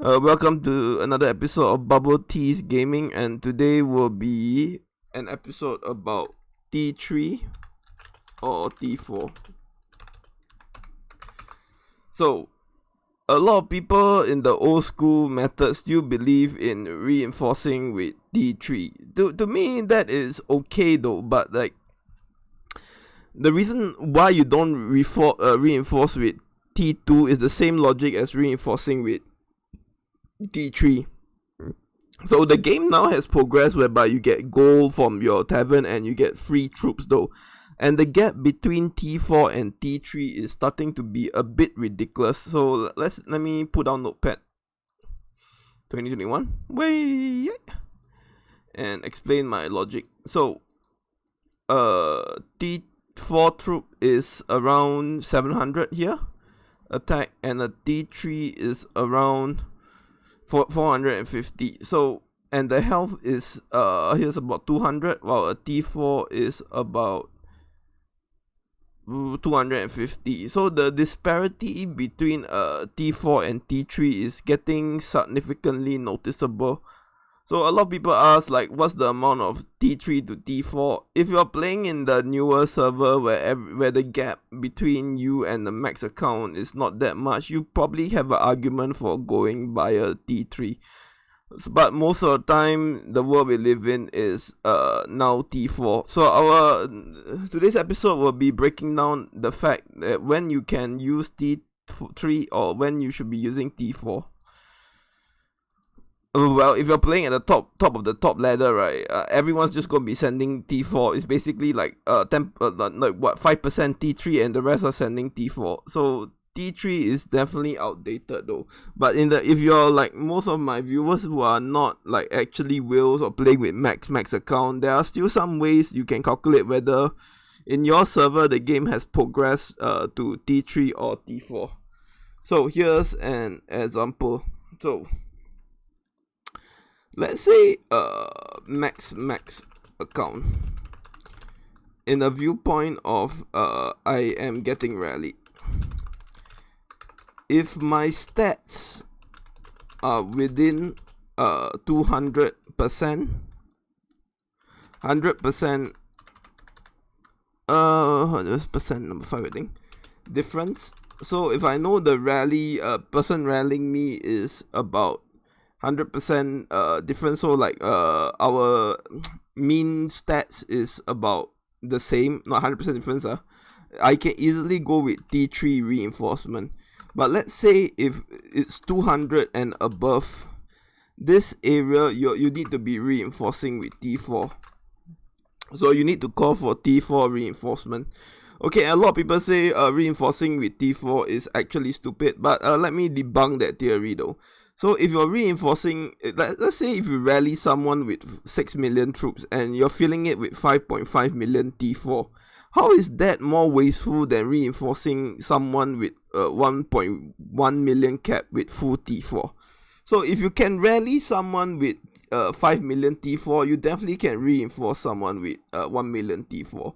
Welcome to another episode of BubbleteaS Gaming, and today will be an episode about T3 or T4. So, a lot of people in the old school method still believe in reinforcing with T3. To me, that is okay though, but like the reason why you don't reinforce with T2 is the same logic as reinforcing with T3. So the game now has progressed whereby you get gold from your tavern and you get free troops though. And the gap between T4 and T3 is starting to be a bit ridiculous. So let me put down notepad 2021 and explain my logic. So T4 troop is around 700 here attack, and a T3 is around 450. So, and the health is here's about 200, while a T4 is about 250. So the disparity between T4 and T3 is getting significantly noticeable. So a lot of people ask, like, what's the amount of T3 to T4? If you're playing in the newer server where the gap between you and the max account is not that much, you probably have an argument for going by a T3. But most of the time, the world we live in is now T4. So our today's episode will be breaking down the fact that when you can use T3 or when you should be using T4. Well, if you're playing at the top of the top ladder, right, everyone's just gonna be sending T4. It's basically like 5% T3 and the rest are sending T4. So T3 is definitely outdated though. But if you're like most of my viewers who are not like actually whales or playing with max account, there are still some ways you can calculate whether in your server the game has progressed to T3 or T4. So here's an example. So let's say max account in a viewpoint of I am getting rallied. If my stats are within 200%, 100%, 100% number 5 I think difference. So if I know the person rallying me is about 100% difference, so like our mean stats is about the same, not 100% difference, I can easily go with T3 reinforcement. But let's say if it's 200 and above, this area you need to be reinforcing with T4. So you need to call for T4 reinforcement. Okay, a lot of people say reinforcing with T4 is actually stupid, but let me debunk that theory though. So if you're reinforcing, let's say if you rally someone with 6 million troops and you're filling it with 5.5 million T4, how is that more wasteful than reinforcing someone with 1.1 million cap with full T4? So if you can rally someone with 5 million T4, you definitely can reinforce someone with 1 million T4.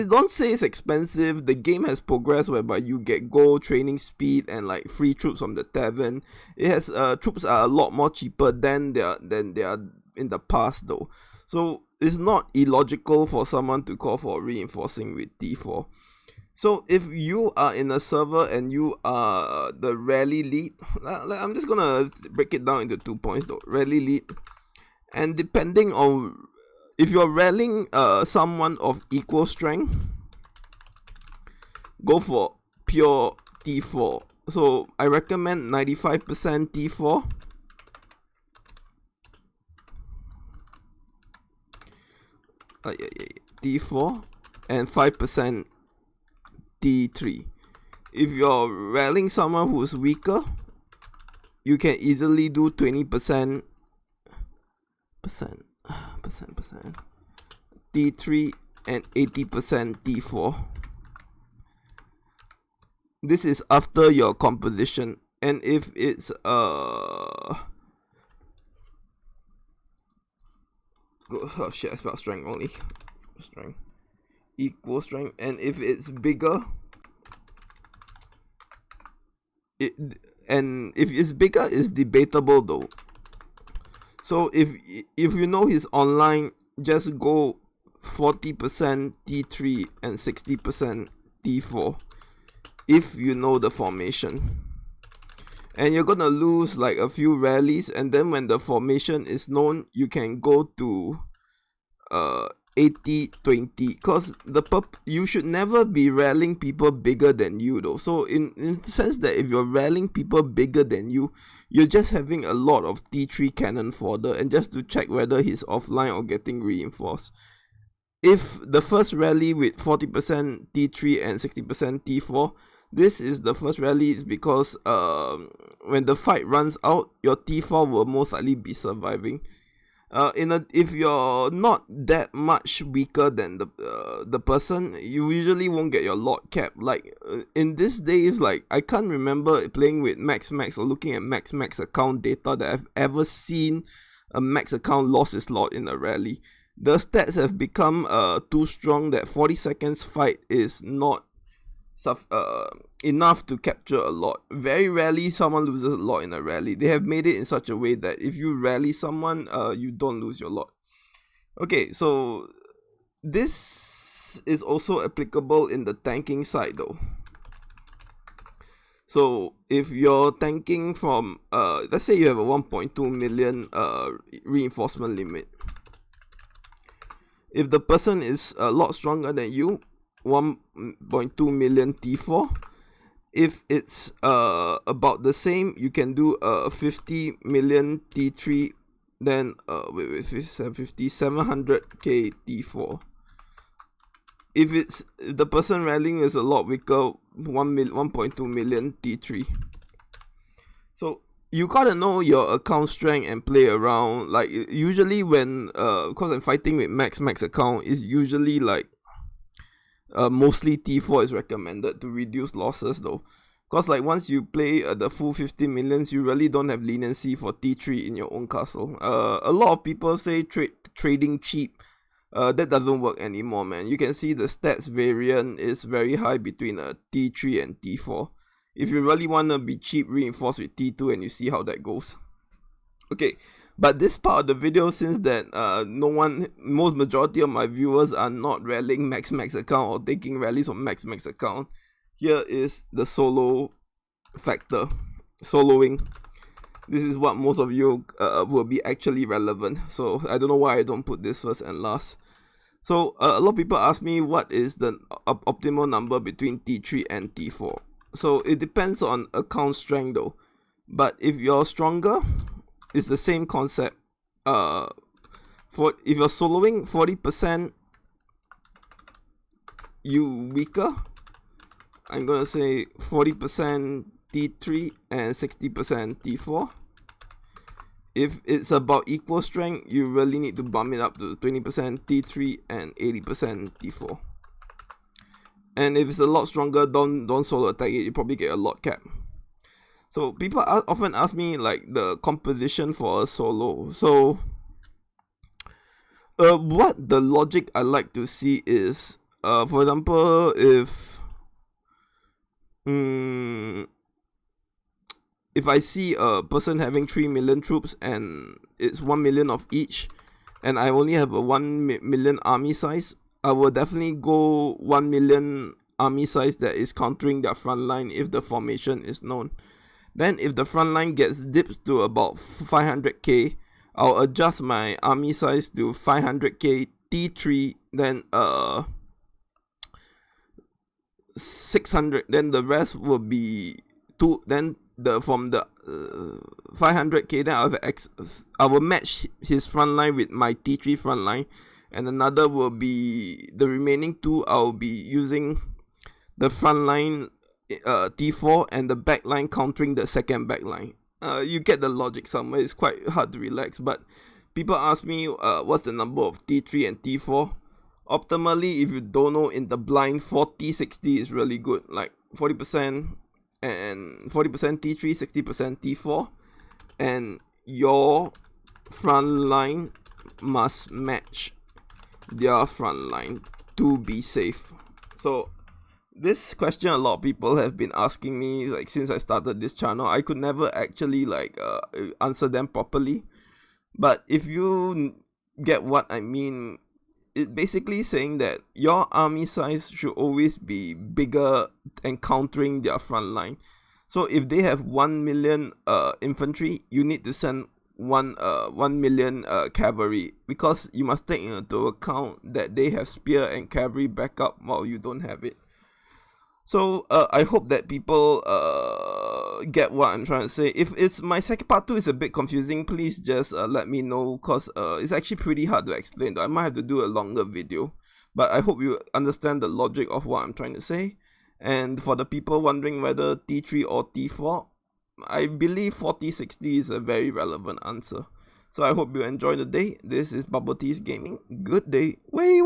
Don't say it's expensive. The game has progressed whereby you get gold, training speed, and like free troops from the tavern. It has troops are a lot more cheaper than they are in the past though. So it's not illogical for someone to call for reinforcing with T4. So if you are in a server and you are the rally lead, I'm just gonna break it down into 2 points though. Rally lead, and depending on if you're rallying someone of equal strength, go for pure T4. So I recommend 95% T4. T4 and 5% T3. If you're rallying someone who's weaker, you can easily do 20% T3 and 80% T4. This is after your composition, and if it's oh shit, I spelled strength only. Strength equal strength, and if it's bigger, and if it's bigger, it's debatable though. So if you know he's online, just go 40% T3 and 60% T4 if you know the formation. And you're gonna lose like a few rallies, and then when the formation is known, you can go to 80-20, because you should never be rallying people bigger than you though. So in the sense that if you're rallying people bigger than you, you're just having a lot of T3 cannon fodder, and just to check whether he's offline or getting reinforced. If the first rally with 40% T3 and 60% T4, this is the first rally, is because when the fight runs out, your T4 will most likely be surviving. If you're not that much weaker than the person, you usually won't get your lot cap. Like in these days, like I can't remember playing with max or looking at max account data that I've ever seen a max account lost his lot in a rally. The stats have become too strong that 40 seconds fight is not enough to capture a lot. Very rarely someone loses a lot in a rally. They have made it in such a way that if you rally someone, you don't lose your lot. Okay, so this is also applicable in the tanking side though. So if you're tanking from let's say you have a 1.2 million reinforcement limit. If the person is a lot stronger than you, 1.2 million T4. If it's about the same, you can do 50 million T3, then 700k T4. If the person rallying is a lot weaker, 1.2 million T3. So you gotta know your account strength and play around. Like usually when because I'm fighting with max account, is usually like mostly T4 is recommended to reduce losses though, because like once you play the full 50 millions, you really don't have leniency for T3 in your own castle. A lot of people say trading cheap. That doesn't work anymore, man. You can see the stats variant is very high between T3 and T4. If you really want to be cheap, reinforce with T2 and you see how that goes. Okay, but this part of the video, since that most majority of my viewers are not rallying max account or taking rallies from max account, here is the solo factor. Soloing. This is what most of you will be actually relevant. So I don't know why I don't put this first and last. So a lot of people ask me what is the optimal number between T3 and T4. So it depends on account strength though. But if you're stronger, it's the same concept. If you're soloing 40%, you weaker. I'm gonna say 40% T3 and 60% T4. If it's about equal strength, you really need to bump it up to 20% T3 and 80% T4. And if it's a lot stronger, don't solo attack it. You probably get a lot cap. So people often ask me like the composition for a solo. So what the logic I like to see is, for example, if I see a person having 3 million troops and it's 1 million of each, and I only have a 1 million army size, I will definitely go 1 million army size that is countering their front line if the formation is known. Then if the front line gets dipped to about 500k, I'll adjust my army size to 500k T3, then 600, then the rest will be 2, then from the 500k, then I will match his front line with my T3 front line, and another will be the remaining 2. I'll be using the front line T4 and the back line countering the second back line. You get the logic somewhere. It's quite hard to relax, but people ask me what's the number of T3 and T4. Optimally, if you don't know, in the blind, 40-60 is really good, like 40% and 40% T3, 60% T4, and your front line must match their front line to be safe. So This question a lot of people have been asking me like since I started this channel. I could never actually like answer them properly. But if you get what I mean, it basically saying that your army size should always be bigger and countering their front line. So if they have 1 million infantry, you need to send 1 million cavalry, because you must take into account that they have spear and cavalry backup while you don't have it. So I hope that people get what I'm trying to say. If it's my second part 2 is a bit confusing, please just let me know, cause it's actually pretty hard to explain. I might have to do a longer video, but I hope you understand the logic of what I'm trying to say. And for the people wondering whether T3 or T4, I believe 4060 is a very relevant answer. So I hope you enjoy the day. This is BubbleteaS Gaming. Good day. Way.